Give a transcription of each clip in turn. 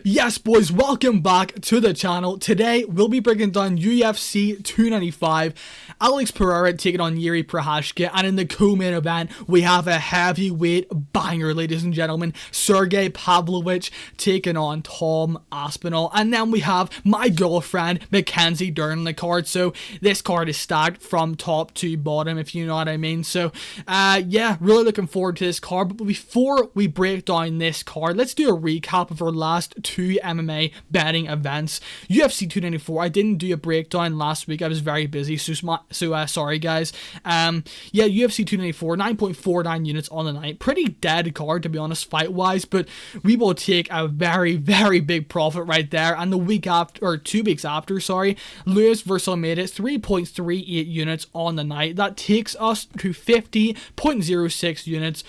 Yes, boys, welcome back to the channel. Today, we'll be breaking down UFC 295. Alex Pereira taking on Yuri Prochazka, and in the co-main event, we have a heavyweight banger, ladies and gentlemen. Sergey Pavlovich taking on Tom Aspinall, and then we have my girlfriend, Mackenzie, Dern on the card. So, this card is stacked from top to bottom, if you know what I mean. So, yeah, really looking forward to this card. But before we break down this card, let's do a recap of our last two MMA betting events. UFC 294, I didn't do a breakdown last week. I was very busy, so sorry guys. Yeah, UFC 294, 9.49 units on the night. Pretty dead card, to be honest, fight-wise, but we will take a very, very big profit right there. And the week after, or 2 weeks after, sorry, Lewis versus Almeida, 3.38 units on the night. That takes us to 50.06 units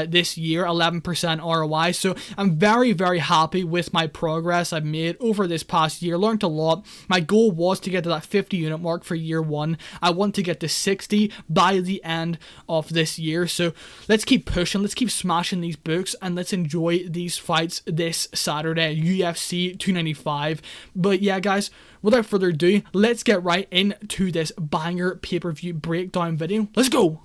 this year, 11% ROI. So I'm very, very happy with my progress I've made over this past year. Learned a lot. My goal was to get to that 50 unit mark for year 1. I want to get to 60 by the end of this year. So let's keep pushing. Let's keep smashing these books, and let's enjoy these fights this Saturday, UFC 295. But yeah, guys, without further ado, let's get right into this banger pay-per-view breakdown video. Let's go!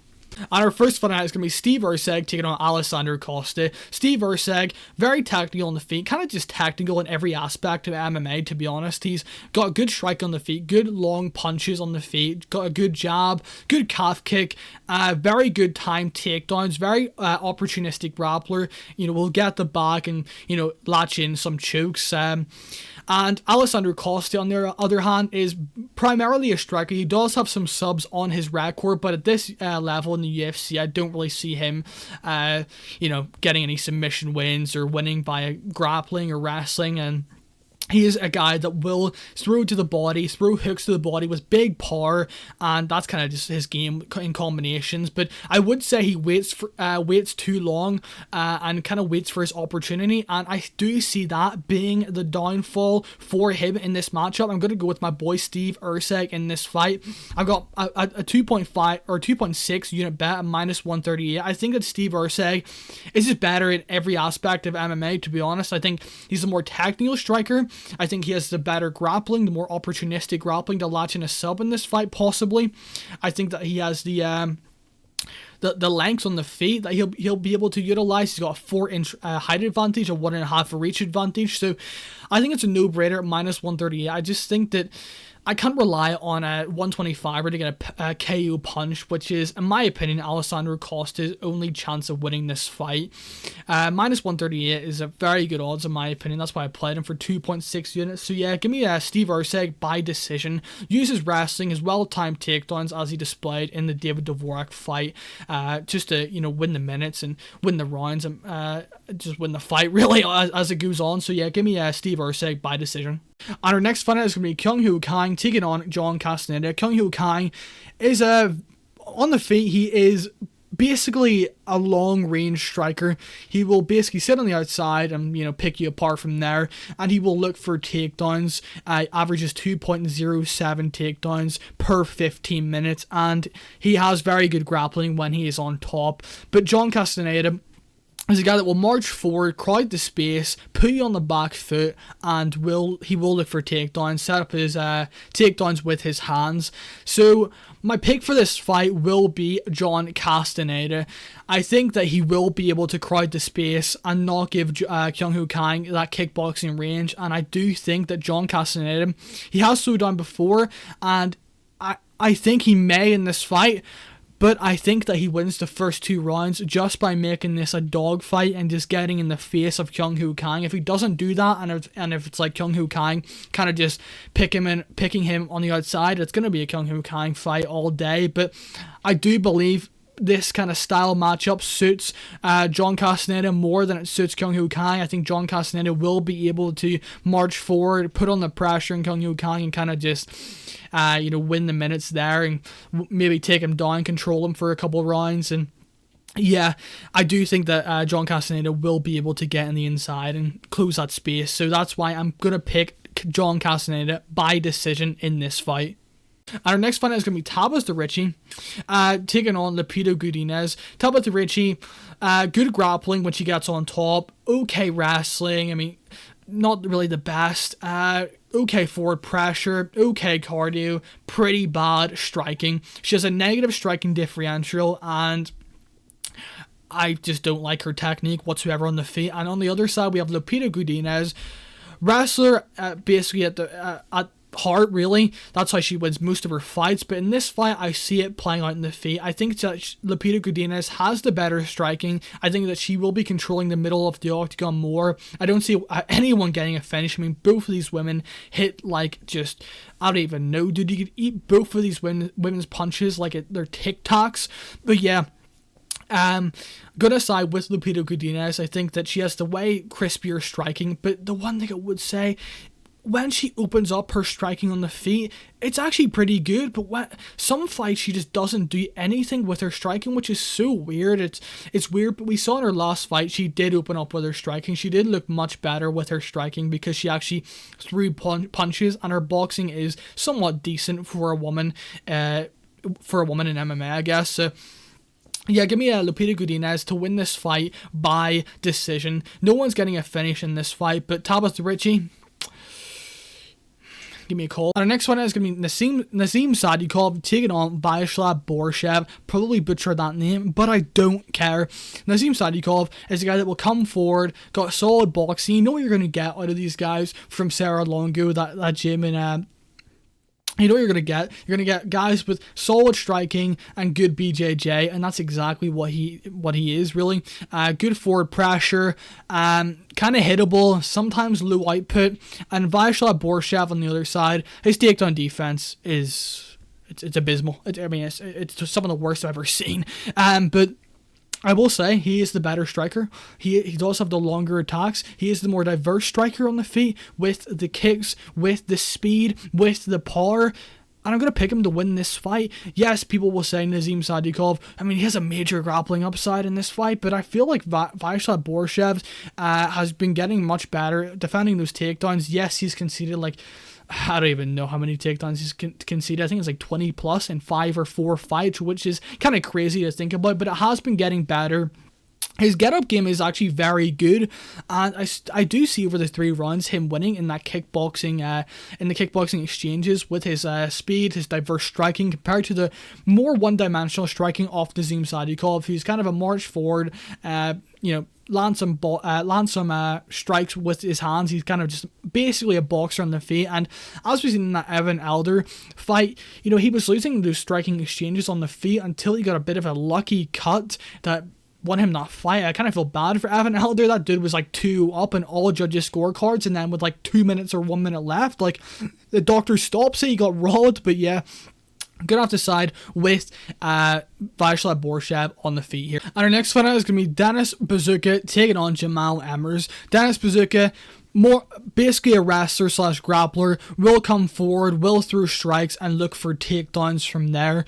And our first fight is going to be Steve Erceg taking on Alessandro Costa. Steve Erceg, very technical on the feet, kind of just technical in every aspect of MMA, to be honest. He's got a good strike on the feet, good long punches on the feet, got a good jab, good calf kick, very good time takedowns, very opportunistic grappler. You know, will get the back and, you know, latch in some chokes. And Alessandro Costa, on the other hand, is primarily a striker. He does have some subs on his record, but at this level in the UFC, I don't really see him, you know, getting any submission wins or winning by grappling or wrestling. And he is a guy that will throw to the body, throw hooks to the body with big power, and that's kind of just his game in combinations. But I would say he waits too long and kind of waits for his opportunity, and I do see that being the downfall for him in this matchup. I'm going to go with my boy Steve Erceg in this fight. I've got a 2.5 or 2.6 unit bet at -138. I think that Steve Erceg is just better in every aspect of MMA, to be honest. I think he's a more technical striker. I think he has the better grappling, the more opportunistic grappling to latch in a sub in this fight, possibly. I think that he has the length on the feet that he'll be able to utilize. He's got a 4-inch height advantage, a 1.5 reach advantage. So I think it's a no-brainer at -138. I just think that I can't rely on a 125 to get a KO punch, which is, in my opinion, Alessandro Costa's only chance of winning this fight. -138 is a very good odds, in my opinion. That's why I played him for 2.6 units. So yeah, give me Steve Erceg by decision. Uses wrestling as well-timed takedowns as he displayed in the David Dvorak fight, just to, you know, win the minutes and win the rounds and just win the fight, really, as it goes on. So yeah, give me Steve Erceg by decision. And our next fight is going to be Kang taking on John Castaneda. Kang is on the feet. He is basically a long-range striker. He will basically sit on the outside and, you know, pick you apart from there, and he will look for takedowns. Averages 2.07 takedowns per 15 minutes, and he has very good grappling when he is on top. But John Castaneda is a guy that will march forward, crowd the space, put you on the back foot, and he will look for takedowns, set up his takedowns with his hands. So my pick for this fight will be John Castaneda. I think that he will be able to crowd the space and not give Kang that kickboxing range, and I do think that John Castaneda, he has slowed down before, and I think he may in this fight. But I think that he wins the first 2 rounds just by making this a dogfight and just getting in the face of Kang. If he doesn't do that, and if it's like Kang kind of just picking him on the outside, it's going to be a Kang fight all day. But I do believe this kind of style matchup suits John Castaneda more than it suits Kang. I think John Castaneda will be able to march forward, put on the pressure in Kang and kind of just you know, win the minutes there and maybe take him down, control him for a couple rounds. And yeah, I do think that John Castaneda will be able to get in the inside and close that space. So that's why I'm going to pick John Castaneda by decision in this fight. And our next fight is going to be Tabatha Ricci taking on Lupita Godinez. Tabatha Ricci, good grappling when she gets on top, okay wrestling. I mean, not really the best. Okay forward pressure, okay cardio, pretty bad striking. She has a negative striking differential, and I just don't like her technique whatsoever on the feet. And on the other side, we have Lupita Godinez, wrestler, basically at heart, really. That's how she wins most of her fights. But in this fight, I see it playing out in the feet. I think that Lupita Godinez has the better striking. I think that she will be controlling the middle of the octagon more. I don't see anyone getting a finish. I mean, both of these women hit like just, I don't even know, dude. You could eat both of these women's punches like they're TikToks. But yeah. Good aside with Lupita Godinez, I think that she has the way crispier striking, but the one thing I would say, when she opens up her striking on the feet, it's actually pretty good, but when some fights she just doesn't do anything with her striking, which is so weird. It's weird, but we saw in her last fight, she did open up with her striking. She did look much better with her striking because she actually threw punches, and her boxing is somewhat decent for a woman, in MMA, I guess. So yeah, give me Lupita Godinez to win this fight by decision. No one's getting a finish in this fight, but Tabatha, Ricci, give me a call. And our next one is going to be Nazim Sadykhov taking on Viechslav Borshchev. Probably butchered that name, but I don't care. Nazim Sadykhov is a guy that will come forward, got solid boxing. You know what you're going to get out of these guys from Sarah Longo, that gym in you know what you're going to get? You're going to get guys with solid striking and good BJJ, and that's exactly what he is, really. Good forward pressure, kind of hittable, sometimes low output, and Viechslav Borshchev on the other side, his takedown defense is it's abysmal. It's some of the worst I've ever seen. But I will say he is the better striker. He does have the longer attacks. He is the more diverse striker on the feet, with the kicks, with the speed, with the power. And I'm going to pick him to win this fight. Yes, people will say Nazim Sadykhov, I mean, he has a major grappling upside in this fight, but I feel like Viechslav Borshchev has been getting much better defending those takedowns. Yes, he's conceded like, I don't even know how many takedowns he's conceded. I think it's like 20 plus in 5 or 4 fights, which is kind of crazy to think about, but it has been getting better. His get-up game is actually very good, and I do see over the 3 rounds him winning in that kickboxing, in the kickboxing exchanges with his speed, his diverse striking, compared to the more one-dimensional striking of Nazim Sadykhov, who's kind of a march forward, land some strikes with his hands. He's kind of just basically a boxer on the feet. And as we've seen in that Evan Elder fight, he was losing those striking exchanges on the feet until he got a bit of a lucky cut that won him that fight. I kind of feel bad for Evan Elder. That dude was like 2 up in all judges' scorecards, and then with like 2 minutes or 1 minute left, like the doctor stops it. He got robbed, but yeah. Gonna have to side with Viechslav Borshchev on the feet here. And our next fight is going to be Denis Buzukja taking on Jamall Emmers. Denis Buzukja, more basically a wrestler / grappler, will come forward, will throw strikes and look for takedowns from there.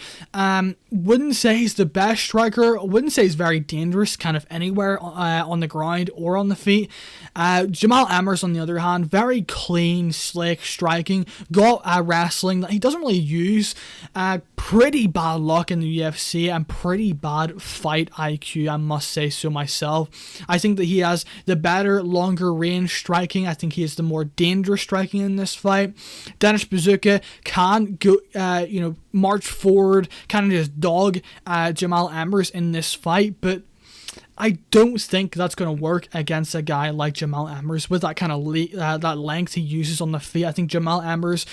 Wouldn't say he's the best striker. Wouldn't say he's very dangerous kind of anywhere on the ground or on the feet. Jamall Emmers, on the other hand, very clean, slick striking, got wrestling that he doesn't really use. Pretty bad luck in the UFC and pretty bad fight IQ, I must say so myself. I think that he has the better, longer range striking. I think he is the more dangerous striking in this fight. Denis Buzukja can go, march forward, kind of just dog Jamall Emmers in this fight, but I don't think that's going to work against a guy like Jamall Emmers with that kind of that length he uses on the feet. I think Jamall Emmers,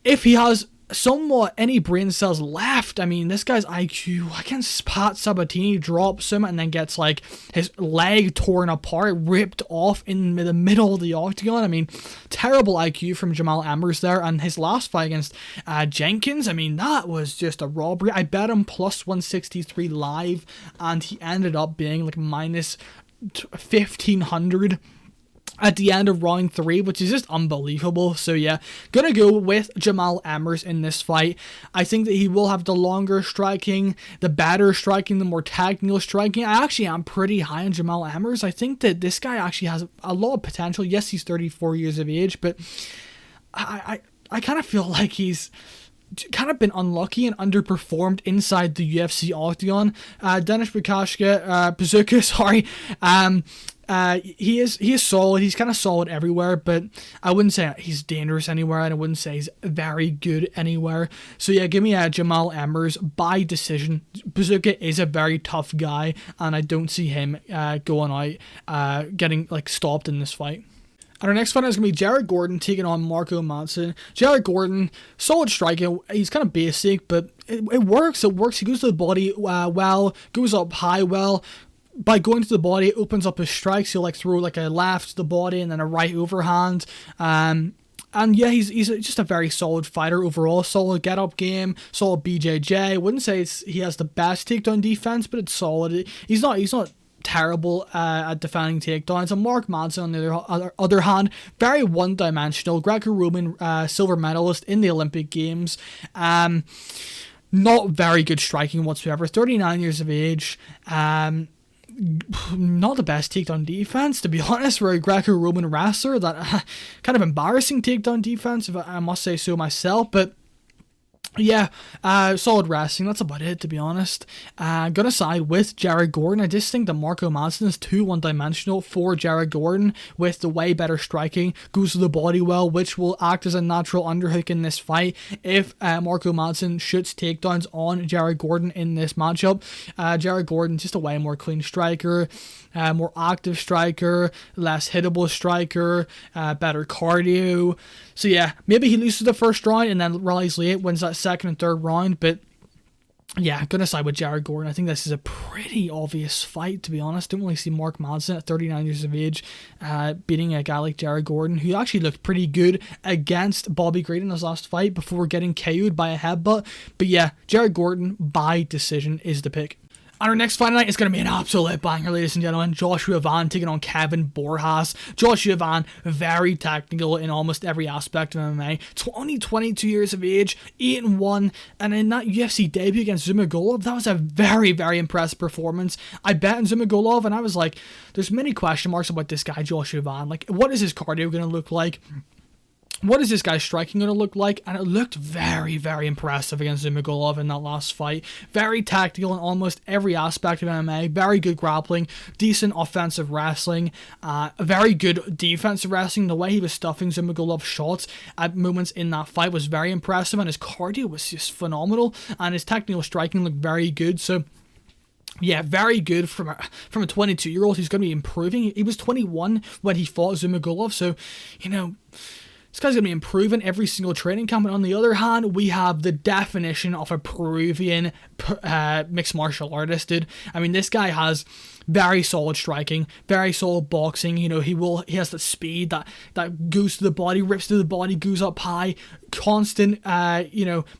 if he has somewhat any brain cells left, I mean, this guy's IQ against Pat Sabatini drops him and then gets like his leg torn apart, ripped off in the middle of the octagon. I mean, terrible IQ from Jamall Emmers there. And his last fight against Jenkins, I mean, that was just a robbery. I bet him plus 163 live, and he ended up being like minus 1,500 at the end of round 3, which is just unbelievable. So yeah, gonna go with Jamall Emmers in this fight. I think that he will have the longer striking, the better striking, the more technical striking. I actually am pretty high on Jamall Emmers. I think that this guy actually has a lot of potential. Yes, he's 34 years of age, but I kind of feel like he's kind of been unlucky and underperformed inside the UFC octagon. Denis Buzukja, he is solid. He's kind of solid everywhere, but I wouldn't say he's dangerous anywhere, and I wouldn't say he's very good anywhere. So yeah, give me Jamall Emmers by decision. Buzukja is a very tough guy, and I don't see him going out, getting like stopped in this fight. And our next fight is going to be Jared Gordon taking on Marco Madsen. Jared Gordon, solid striker. He's kind of basic, but it works. It works. He goes to the body well, goes up high well. By going to the body, it opens up his strikes. He'll like throw like a left to the body and then a right overhand. And yeah, he's just a very solid fighter overall. Solid get-up game, solid BJJ. Wouldn't say he has the best takedown defense, but it's solid. He's not terrible at defending takedowns. And Marc Madsen, on the other hand, very one-dimensional. Greco-Roman silver medalist in the Olympic Games. Not very good striking whatsoever. 39 years of age. Not the best takedown defense, to be honest, for a Greco-Roman wrestler. That kind of embarrassing takedown defense, if I must say so myself. But yeah, solid wrestling. That's about it, to be honest. Gonna side with Jared Gordon. I just think that Marco Madsen is too one-dimensional for Jared Gordon, with the way better striking, goes to the body well, which will act as a natural underhook in this fight if Marco Madsen shoots takedowns on Jared Gordon in this matchup. Jared Gordon, just a way more clean striker, more active striker, less hittable striker, better cardio. So yeah, maybe he loses the first round and then rallies late, wins that second and third round, but yeah, gonna side with Jared Gordon. I think this is a pretty obvious fight, to be honest. Don't really see Marc Madsen at 39 years of age beating a guy like Jared Gordon, who actually looked pretty good against Bobby Green in his last fight before getting KO'd by a headbutt. But yeah, Jared Gordon by decision is the pick. And our next fight night is going to be an absolute banger, ladies and gentlemen. Joshua Van taking on Kevin Borjas. Joshua Van, very technical in almost every aspect of MMA. Only 22 years of age, 8-1, and in that UFC debut against Zhumagulov, that was a very, very impressive performance. I bet on Zhumagulov, and I was like, there's many question marks about this guy, Joshua Van. Like, what is his cardio going to look like? What is this guy's striking going to look like? And it looked very, very impressive against Zhumagulov in that last fight. Very tactical in almost every aspect of MMA. Very good grappling. Decent offensive wrestling. Very good defensive wrestling. The way he was stuffing Zhumagulov's shots at moments in that fight was very impressive. And his cardio was just phenomenal. And his technical striking looked very good. So yeah, very good from a 22-year-old who's going to be improving. He was 21 when he fought Zhumagulov. So, you know, this guy's going to be improving every single training camp. And on the other hand, we have the definition of a Peruvian mixed martial artist, dude. I mean, this guy has very solid striking, very solid boxing. You know, he has the speed that goes to the body, rips to the body, goes up high, constant,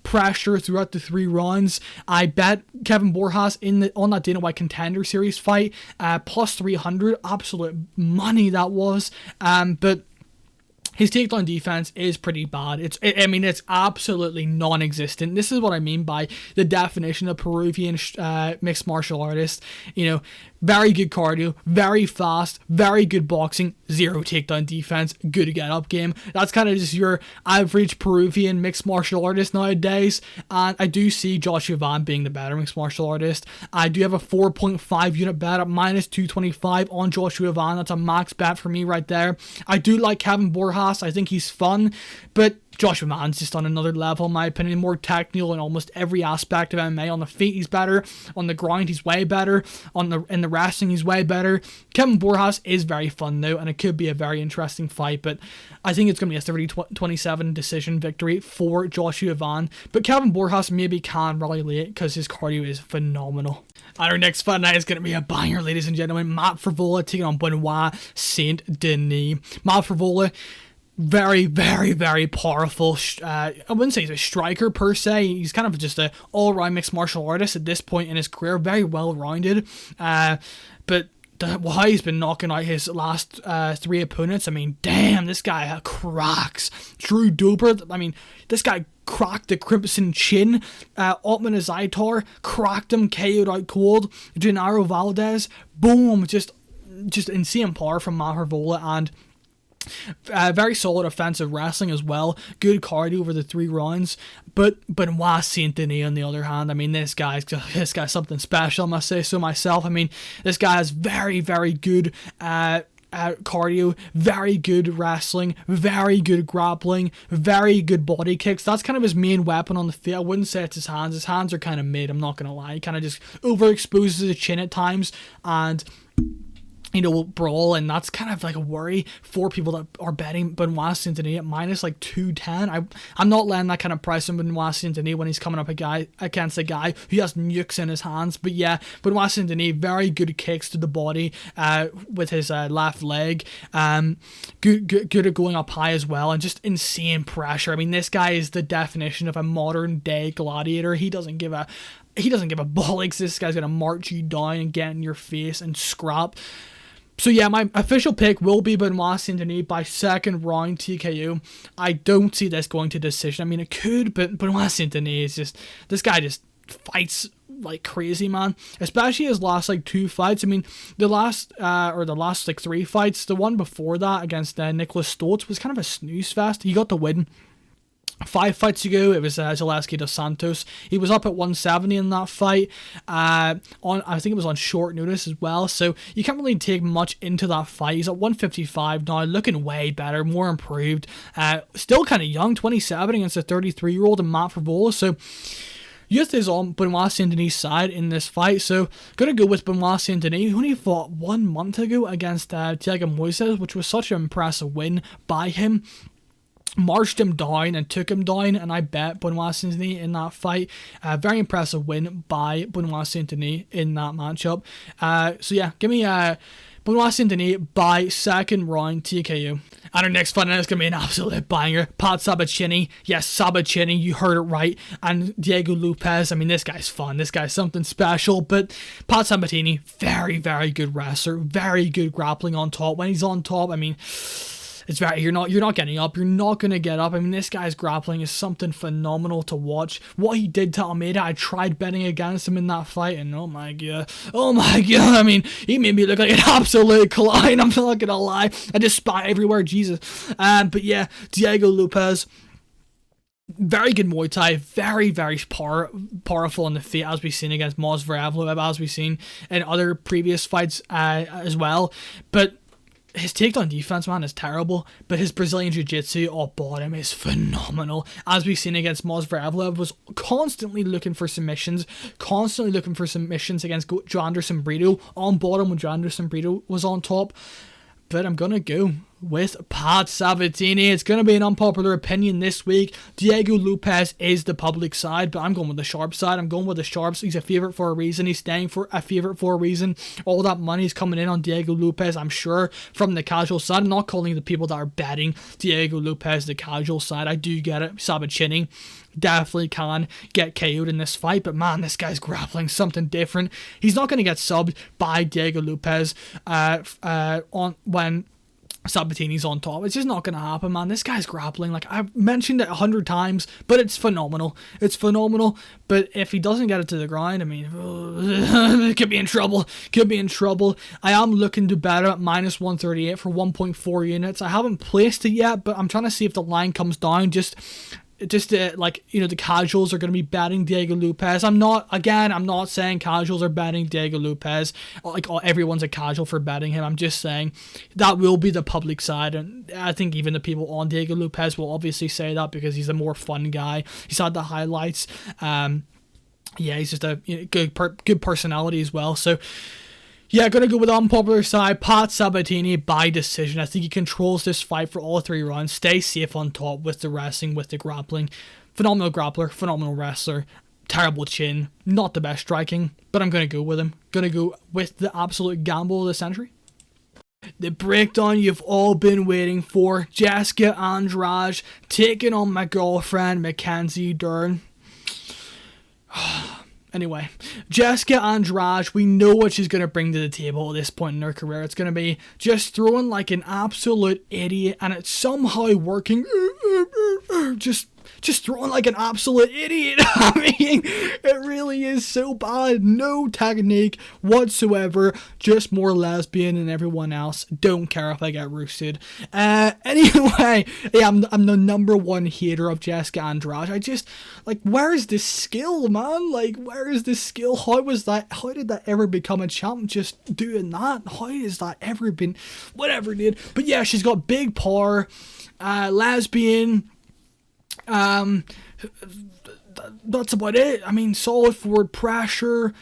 pressure throughout the 3 rounds. I bet Kevin Borjas on that Dana White Contender Series fight, plus 300, absolute money that was. But his takedown defense is pretty bad. It's absolutely non-existent. This is what I mean by the definition of Peruvian mixed martial artist. You know, very good cardio, very fast, very good boxing, zero takedown defense, good get-up game. That's kind of just your average Peruvian mixed martial artist nowadays. And I do see Joshua Van being the better mixed martial artist. I do have a 4.5 unit bet at minus 225 on Joshua Van. That's a max bet for me right there. I do like Kevin Borjas. I think he's fun, but Joshua Van's just on another level, in my opinion. More technical in almost every aspect of MMA. On the feet, he's better. On the ground, he's way better. In the wrestling, he's way better. Kevin Borjas is very fun, though, and it could be a very interesting fight, but I think it's going to be a 30-27 decision victory for Joshua Van. But Kevin Borjas maybe can rally late because his cardio is phenomenal. And our next fight night is going to be a banger, ladies and gentlemen. Matt Frevola taking on Benoit Saint Denis. Matt Frevola, very, very, very powerful. I wouldn't say he's a striker per se. He's kind of just an all-round mixed martial artist at this point in his career. Very well-rounded. But how he's been knocking out his last 3 opponents, I mean, damn, this guy cracks. Drew Dober, I mean, this guy cracked the Crimson Chin. Otman Azaitar cracked him, KO'd out cold. Gennaro Valdez, boom, just insane power from Matt Frevola. And Very solid offensive wrestling as well. Good cardio over the 3 rounds. But Benoit Saint-Denis, on the other hand, I mean, this guy's something special, I must say so myself. I mean, this guy has very, very good cardio, very good wrestling, very good grappling, very good body kicks. That's kind of his main weapon on the field. I wouldn't say it's his hands. His hands are kind of mid, I'm not going to lie. He kind of just overexposes his chin at times and, you know, brawl, and that's kind of like a worry for people that are betting Benoit Saint-Denis at minus like 210. I'm not letting that kind of price on Benoit Saint-Denis when he's coming up against a guy who has nukes in his hands. But yeah, Benoit Saint-Denis, very good kicks to the body with his left leg. Good at going up high as well, and just insane pressure. I mean, this guy is the definition of a modern day gladiator. He doesn't give a bollocks. This guy's gonna march you down and get in your face and scrap. So yeah, my official pick will be Benoit Saint-Denis by 2nd round TKO. I don't see this going to decision. I mean, it could, but Benoit Saint-Denis is just, this guy just fights like crazy, man. Especially his last like 2 fights. I mean, the last like 3 fights, the one before that against Nicholas Stoltz was kind of a snooze fest. He got the win. 5 fights ago, it was Zaleski dos Santos. He was up at 170 in that fight. I think it was on short notice as well, so you can't really take much into that fight. He's at 155 now, looking way better, more improved. Still kind of young, 27 against a 33-year-old and Matt Frevola, so Youth is on Benoit Saint-Denis' side in this fight, so gonna go with Benoit Saint-Denis, who only fought 1 month ago against Thiago Moises, which was such an impressive win by him. Marched him down and took him down, and I bet Benoit Saint-Denis in that fight. Very impressive win by Benoit Saint-Denis in that matchup. So yeah, give me Benoit Saint-Denis by 2nd round TKO. And our next fight is going to be an absolute banger. Pat Sabatini. Yes, Sabatini, you heard it right. And Diego Lopes. I mean, this guy's fun. This guy's something special. But Pat Sabatini, very, very good wrestler. Very good grappling on top. When he's on top, I mean, it's very, you're not getting up. You're not going to get up. I mean, this guy's grappling is something phenomenal to watch. What he did to Almeida, I tried betting against him in that fight, and oh my god. I mean, he made me look like an absolute clown. I'm not going to lie. I just spat everywhere, Jesus. But yeah, Diego Lopes, very good Muay Thai, very, very powerful on the feet, as we've seen against Mozvarevlov, as we've seen in other previous fights as well. But his takedown defense, man, is terrible, but his Brazilian Jiu-Jitsu off bottom is phenomenal. As we've seen against Mozvarevlov, was constantly looking for submissions against Joanderson Brito on bottom when Joanderson Brito was on top. But I'm going to go with Pat Sabatini. It's going to be an unpopular opinion this week. Diego Lopes is the public side, but I'm going with the sharp side. I'm going with the sharps. He's a favourite for a reason. He's staying for a favourite for a reason. All that money is coming in on Diego Lopes, I'm sure, from the casual side. I'm not calling the people that are betting Diego Lopes the casual side. I do get it. Sabatini definitely can get KO'd in this fight, but man, this guy's grappling something different. He's not going to get subbed by Diego Lopes on when Sabatini's on top. It's just not going to happen, man. This guy's grappling, like I've mentioned it 100 times, but it's phenomenal. It's phenomenal, but if he doesn't get it to the ground, I mean, it could be in trouble. I am looking to bet at minus 138 for 1.4 units. I haven't placed it yet, but I'm trying to see if the line comes down. Just like, you know, the casuals are going to be betting Diego Lopes. I'm not saying casuals are betting Diego Lopes, like everyone's a casual for betting him. I'm just saying that will be the public side, and I think even the people on Diego Lopes will obviously say that because he's a more fun guy. He's had the highlights. Yeah, he's just a good personality as well. So yeah, gonna go with the unpopular side, Pat Sabatini by decision. I think he controls this fight for all 3 rounds. Stay safe on top with the wrestling, with the grappling. Phenomenal grappler, phenomenal wrestler. Terrible chin, not the best striking, but I'm gonna go with him. Gonna go with the absolute gamble of the century. The breakdown you've all been waiting for. Jessica Andrade taking on my girlfriend, Mackenzie Dern. Anyway, Jessica Andrade, we know what she's going to bring to the table at this point in her career. It's going to be just throwing like an absolute idiot, and it's somehow working. Just just throwing like an absolute idiot. I mean, it really is so bad. No technique whatsoever, just more lesbian than everyone else. Don't care if I get roasted. Anyway, yeah, I'm the number one hater of Jessica Andrade. I just, like, where is the skill, man? Like, where is the skill? How did that ever become a champ just doing that? How has that ever been, whatever, dude? But yeah, she's got big power, lesbian, that's about it. I mean, solid forward pressure.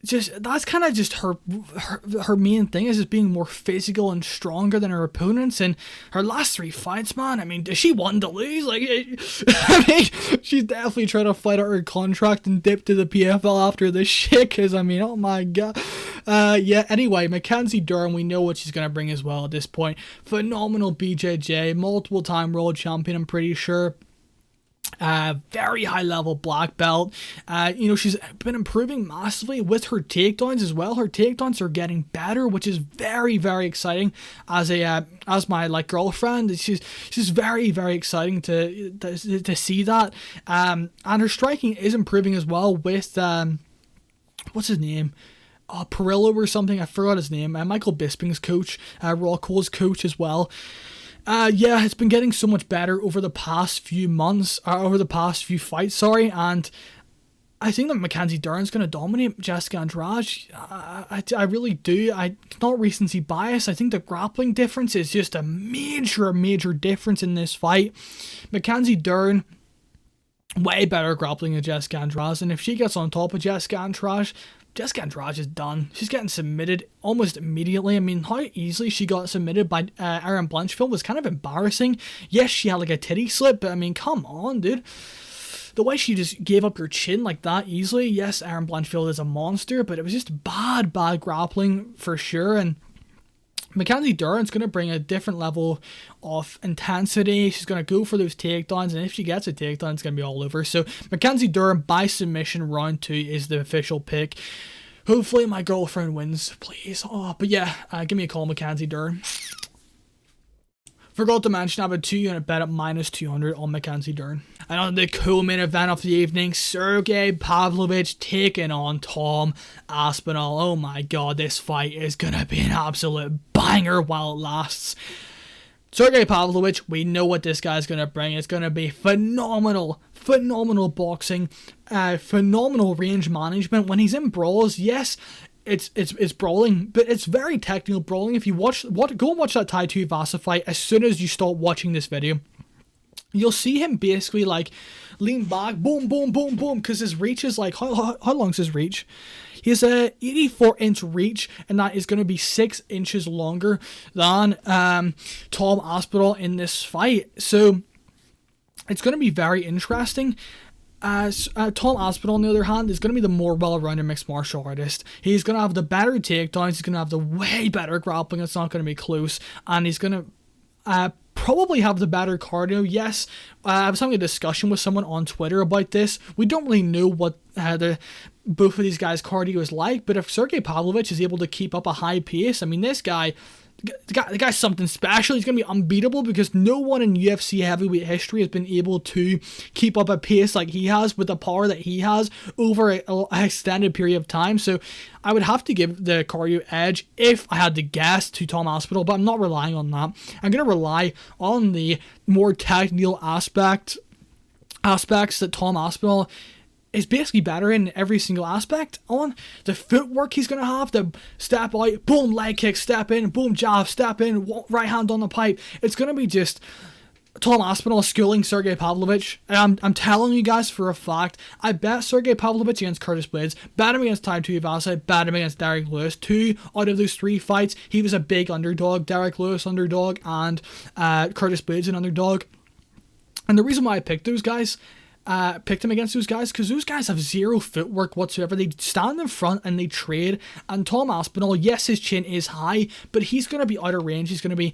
Just, that's kind of just her main thing, is just being more physical and stronger than her opponents. And her last 3 fights, man, I mean, does she want to lose? Like, I mean, she's definitely trying to fight out her contract and dip to the PFL after this shit, because, I mean, oh my god. Yeah, anyway, Mackenzie Dern, we know what she's going to bring as well at this point. Phenomenal BJJ, multiple time world champion, I'm pretty sure. Very high level black belt. You know, she's been improving massively with her takedowns as well. Her takedowns are getting better, which is very, very exciting. As my like girlfriend, she's very, very exciting to see that. And her striking is improving as well with what's his name? Perillo or something. I forgot his name. Michael Bisping's coach, Raw Cole's coach as well. Yeah, it's been getting so much better over the past few months, over the past few fights, and I think that Mackenzie Dern's going to dominate Jessica Andrade. I really do. Not recency bias. I think the grappling difference is just a major difference in this fight. Mackenzie Dern, way better grappling than Jessica Andrade, and if she gets on top of Jessica Andrade is done. She's getting submitted almost immediately. I mean, how easily she got submitted by Erin Blanchfield was kind of embarrassing. Yes, she had like a titty slip, but I mean, come on, dude. The way she just gave up her chin like that easily. Yes, Erin Blanchfield is a monster, but it was just bad grappling for sure. And Mackenzie Dern's going to bring a different level of intensity. She's going to go for those takedowns, and if she gets a takedown, it's going to be all over. So Mackenzie Dern by submission round 2 is the official pick. Hopefully my girlfriend wins, please. But yeah, give me a call, Mackenzie Dern. Forgot to mention I have a 2-unit bet at -200 on Mackenzie Dern. And on the co-main event of the evening, Sergey Pavlovich taking on Tom Aspinall. Oh my god, this fight is going to be an absolute banger while it lasts. Sergey Pavlovich, we know what this guy's going to bring. It's going to be phenomenal boxing, phenomenal range management. When he's in brawls, yes, it's brawling, but it's very technical brawling. If you go and watch that Tai Tuivasa fight as soon as you start watching this video. You'll see him basically like lean back, boom, boom, boom, boom, because his reach is like, how long's his reach? He has a 84-inch reach, and that is going to be 6 inches longer than Tom Aspinall in this fight. So it's going to be very interesting. Tom Aspinall, on the other hand, is going to be the more well-rounded mixed martial artist. He's going to have the better takedowns. He's going to have the way better grappling. It's not going to be close, and he's going to probably have the better cardio. Yes, I was having a discussion with someone on Twitter about this. We don't really know what both of these guys' cardio is like, but if Sergey Pavlovich is able to keep up a high pace, I mean, the guy's something special. He's going to be unbeatable because no one in UFC heavyweight history has been able to keep up a pace like he has with the power that he has over an extended period of time. So I would have to give the cardio edge if I had to guess to Tom Aspinall, but I'm not relying on that. I'm going to rely on the more technical aspects that Tom Aspinall is basically better in every single aspect. On the footwork he's going to have, the step out, boom, leg kick, step in, boom, jab, step in, right hand on the pipe. It's going to be just Tom Aspinall schooling Sergey Pavlovich. And I'm telling you guys for a fact, I bet Sergey Pavlovich against Curtis Blades, bet him against Tai Tuivasa, bet him against Derek Lewis. 2 out of those 3 fights, he was a big underdog. Derek Lewis underdog, and Curtis Blades an underdog. And the reason why I picked him against those guys, because those guys have zero footwork whatsoever. They stand in front and they trade. And Tom Aspinall, yes, his chin is high, but he's going to be out of range. He's going to be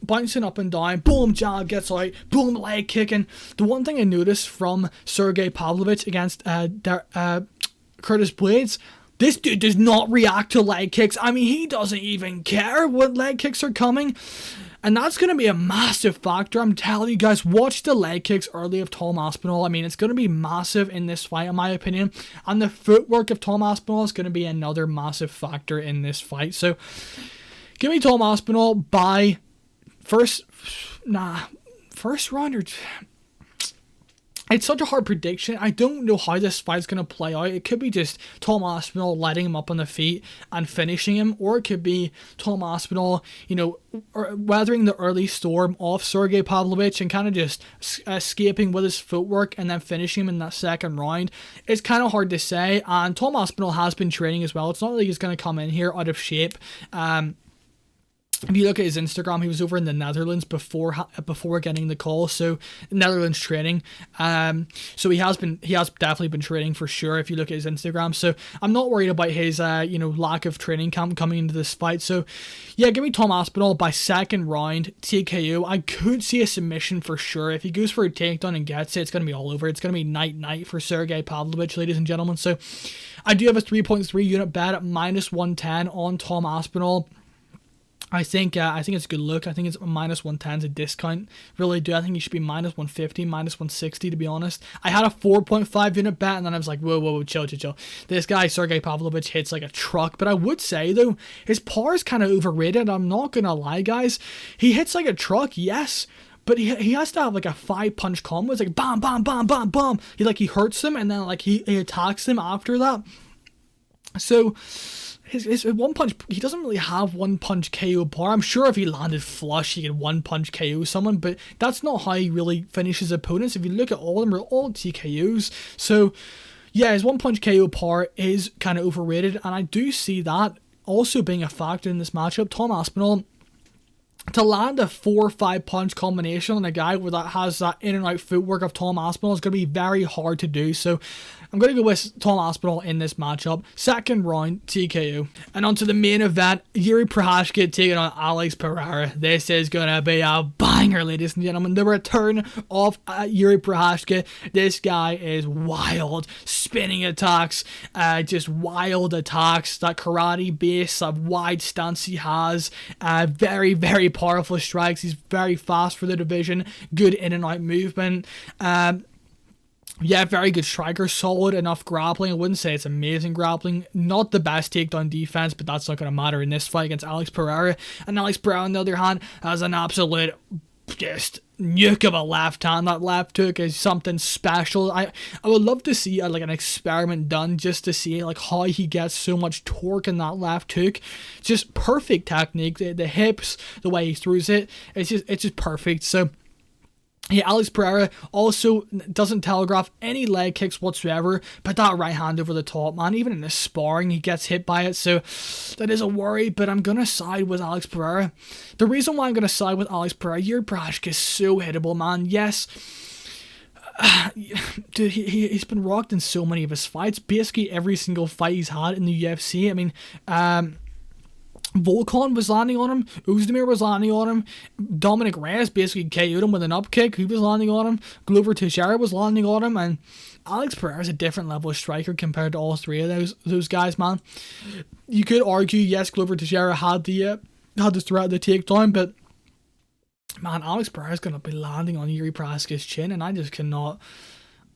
bouncing up and down. Boom, jab, gets out. Boom, leg kicking. The one thing I noticed from Sergey Pavlovich against Curtis Blades, this dude does not react to leg kicks. I mean, he doesn't even care what leg kicks are coming. And that's going to be a massive factor. I'm telling you guys, watch the leg kicks early of Tom Aspinall. I mean, it's going to be massive in this fight, in my opinion. And the footwork of Tom Aspinall is going to be another massive factor in this fight. So, give me Tom Aspinall by first round or... It's such a hard prediction. I don't know how this fight's going to play out. It could be just Tom Aspinall lighting him up on the feet and finishing him, or it could be Tom Aspinall, weathering the early storm off Sergey Pavlovich and kind of just escaping with his footwork and then finishing him in that second round. It's kind of hard to say, and Tom Aspinall has been training as well. It's not like he's going to come in here out of shape. If you look at his Instagram, he was over in the Netherlands before getting the call, so Netherlands training. So he has definitely been training for sure. If you look at his Instagram, so I'm not worried about his lack of training camp coming into this fight. So yeah, give me Tom Aspinall by second round TKO. I could see a submission for sure. If he goes for a takedown and gets it, it's gonna be all over. It's gonna be night for Sergey Pavlovich, ladies and gentlemen. So I do have a 3.3 unit bet at -110 on Tom Aspinall. I think it's a good look. I think it's -110 is a discount. Really do. I think he should be -150, -160 to be honest. I had a 4.5 unit bet and then I was like, whoa, chill. This guy, Sergey Pavlovich, hits like a truck. But I would say though, his power is kind of overrated. I'm not going to lie, guys. He hits like a truck, yes. But he has to have like a 5-punch combo. It's like bam, bam, bam, bam, bam. He hurts him and then like he attacks him after that. So... His one punch, he doesn't really have one punch KO power. I'm sure if he landed flush, he could one punch KO someone, but that's not how he really finishes opponents. If you look at all of them, they're all TKOs. So, yeah, his one punch KO power is kind of overrated, and I do see that also being a factor in this matchup. Tom Aspinall, to land a 4 or 5 punch combination on a guy that has that in and out footwork of Tom Aspinall is going to be very hard to do. So I'm going to go with Tom Aspinall in this matchup. Second round TKO. And on to the main event, Yuri Prochazka taking on Alex Pereira. This is going to be a banger, ladies and gentlemen. The return of Yuri Prochazka. This guy is wild. Spinning attacks, just wild attacks. That karate base, that wide stance he has. Very, very powerful strikes. He's very fast for the division. Good in and out movement. Yeah, very good striker, solid enough grappling. I wouldn't say it's amazing grappling. Not the best takedown defense, but that's not going to matter in this fight against Alex Pereira. And Alex Pereira, on the other hand, has an absolute just nuke of a left hand. That left hook is something special. I would love to see like an experiment done just to see like how he gets so much torque in that left hook. Just perfect technique. The hips, the way he throws it, it's just perfect. So yeah, Alex Pereira also doesn't telegraph any leg kicks whatsoever, but that right hand over the top, man, even in the sparring, he gets hit by it, so that is a worry, but I'm going to side with Alex Pereira. The reason why I'm going to side with Alex Pereira, Yuri Prochazka is so hittable, man. Yes, dude, he's been rocked in so many of his fights, basically every single fight he's had in the UFC. I mean, Volkan was landing on him, Uzdemir was landing on him, Dominic Reyes basically KO'd him with an up kick, he was landing on him, Glover Teixeira was landing on him, and Alex Pereira is a different level of striker compared to all three of those guys, man. You could argue, yes, Glover Teixeira had the threat of the takedown, but man, Alex Pereira is going to be landing on Yuri Prochazka's chin, and I just cannot...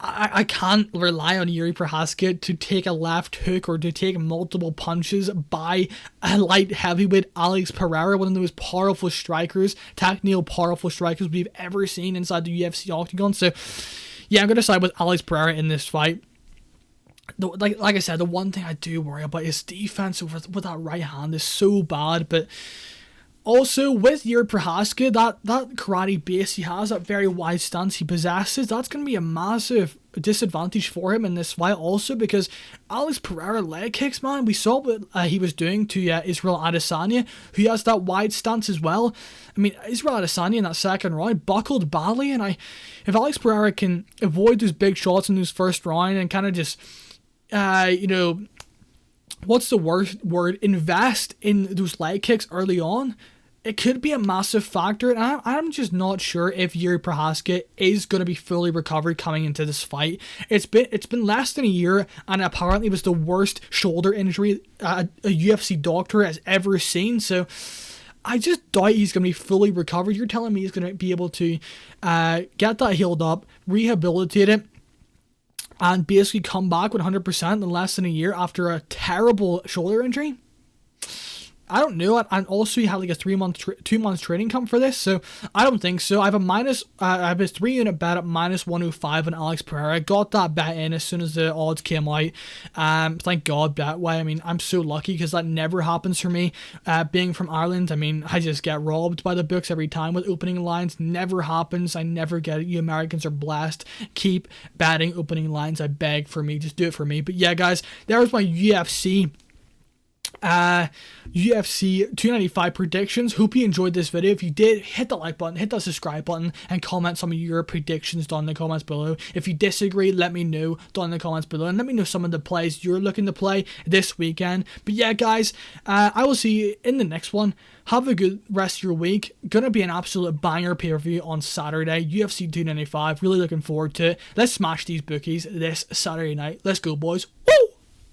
I can't rely on Yuri Prochazka to take a left hook or to take multiple punches by a light heavyweight Alex Pereira, one of those powerful strikers, technical powerful strikers we've ever seen inside the UFC octagon. So yeah, I'm going to side with Alex Pereira in this fight. Like I said, the one thing I do worry about is defense with that right hand is so bad, but also, with Yuri Prochazka, that karate base he has, that very wide stance he possesses, that's going to be a massive disadvantage for him in this fight also, because Alex Pereira leg kicks, man, we saw what he was doing to Israel Adesanya, who has that wide stance as well. I mean, Israel Adesanya in that second round buckled badly, and if Alex Pereira can avoid those big shots in those first round and kind of just, what's the word, invest in those leg kicks early on, it could be a massive factor, and I'm just not sure if Yuri Prochazka is going to be fully recovered coming into this fight. It's been less than a year, and apparently it was the worst shoulder injury a UFC doctor has ever seen, so I just doubt he's going to be fully recovered. You're telling me he's going to be able to get that healed up, rehabilitate it, and basically come back 100% in less than a year after a terrible shoulder injury? I don't know. And also he had like a 2 months training camp for this, so I don't think so. I have a 3-unit bet at -105 on Alex Pereira. Got that bet in as soon as the odds came out. Thank God Betway. I mean, I'm so lucky because that never happens for me. Being from Ireland, I mean, I just get robbed by the books every time with opening lines. Never happens. I never get it. You Americans are blessed. Keep betting opening lines. I beg for me. Just do it for me. But yeah, guys, there was my UFC 295 predictions. Hope you enjoyed this video. If you did, hit the like button, hit the subscribe button, and comment some of your predictions down in the comments below. If you disagree, let me know down in the comments below, and let me know some of the plays you're looking to play this weekend. But yeah, guys, I will see you in the next one. Have a good rest of your week. Gonna be an absolute banger pay-per-view on Saturday, UFC 295. Really looking forward to it. Let's smash these bookies this Saturday night. Let's go, boys. Woo!